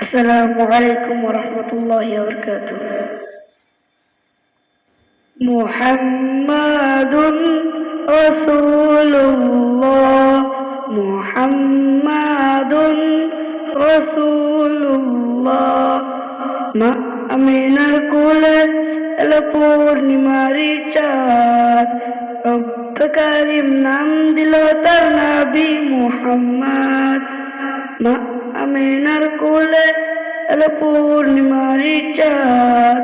السلام عليكم ورحمة الله وبركاته. محمد رسول الله محمد رسول الله মা আমিনার কোলে এলো পূর্ণিমার চাঁদ রব্বে কারিম নাম দিল তার নবী মুহাম্মদ মা আমিনার কোলে এলো পূর্ণিমার চাঁদ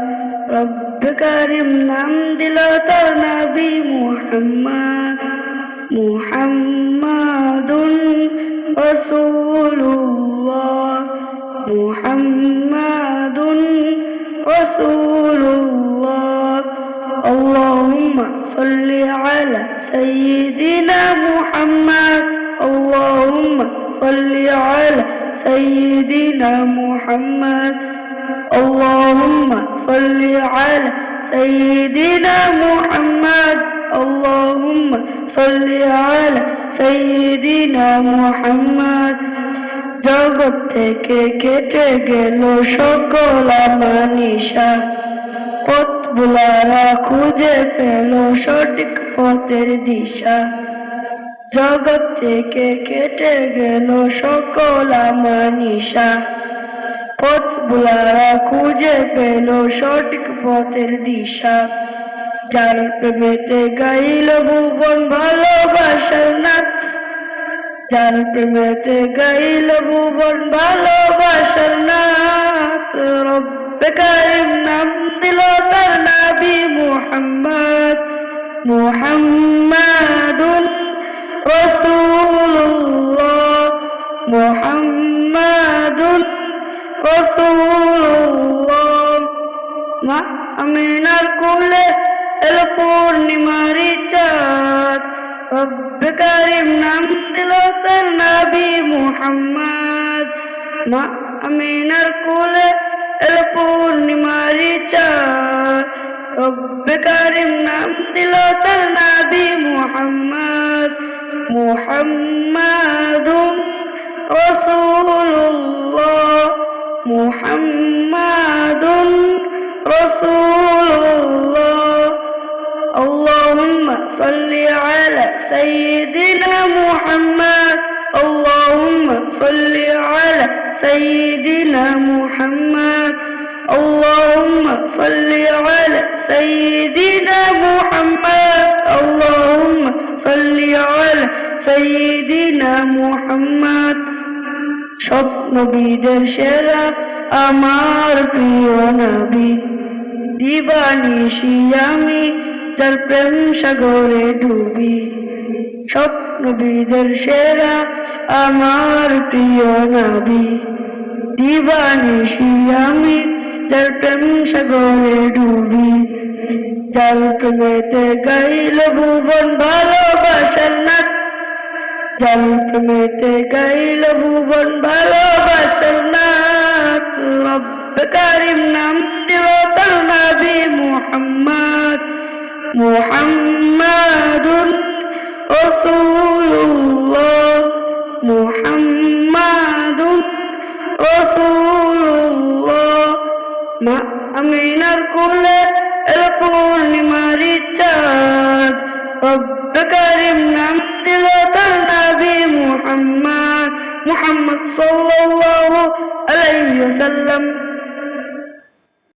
রব্বে কারিম নাম দিল তার নবী মুহাম্মদ মুহাম্মাদুন রাসূলুল্লাহ মুহাম্মাদুন রাসূলুল্লাহ আল্লাহুম্মা সাল্লি আলা সাইয়্যিদিনা মুহাম্মদ আল্লাহুম্মা সাল্লি আলা সাইয়্যিদিনা মুহাম্মদ আল্লাহুম্মা সাল্লি আলা সাইয়্যিদিনা মুহাম্মদ আল্লাহুম্মা সাল্লি আলা সাইয়্যিদিনা মুহাম্মদ জগৎ থেকে কেটে গেল সকল আমানিশা পথ ভোলারা খুঁজে পেল সঠিক পথের দিশা জগৎ থেকে কেটে গেল সকল আমানিশা পথ ভোলারা খুঁজে পেল সঠিক পথের দিশা যার প্রেমেতে গাইল ভুবন ভালোবাসার নাচ যার প্রেমেতে গাইল ভুবন ভালোবাসার নাচ রব্বে কারিম নাম দিল তার নবী মুহাম্মদ মুহাম্মাদুন রাসূলুল্লাহ মুহাম্মাদুন রাসূলুল্লাহ মা আমিনার কোলে এলো পূর্ণিমার চাঁদ রব্বে কারিম নাম দিল তার নবী মুহাম্মদ মা আমিনার কোলে এলো পূর্ণিমার চাঁদ রব্বে কারিম নাম দিল তার নবী মুহাম্মদ মুহাম্মাদুন রাসূলুল্লাহ মুহাম্মাদুন রাসূলুল্লাহ আল্লাহুম্মা সাল্লি আলা সাইয়্যিদিনা মুহাম্মদ আল্লাহুম্মা সাল্লি আলা সাইয়্যিদিনা মুহাম্মদ আল্লাহুম্মা সাল্লি আলা সাইয়্যিদিনা মুহাম্মদ আল্লাহুম্মা সাল্লি আলা সাইয়্যিদিনা মুহাম্মদ সব নবীদের সেরা আমার প্রিয় নবী দিবানিশি আমি যার প্রেম সাগরে ডুবি সব নবীদের সেরা আমার প্রিয় নবী দিবানিশি আমি যার প্রেম সাগরে ডুবি যার প্রেমেতে গাইল ভুবন ভালোবাসার নাচ যার প্রেমেতে গাইল ভুবন ভালোবাসার নাচ রব্বে কারিম নাম দিল তার নবী মুহাম্মদ মুহাম্মাদুন রাসূলুল্লাহ মুহাম্মাদুন রাসূলুল্লাহ মা আমিনার কোলে এলো পূর্ণিমার চাঁদ রব্বে কারিম নাম দিল তার নবী মুহাম্মদ মুহাম্মদ সাল্লাল্লাহু আলাইহি ওয়াসাল্লাম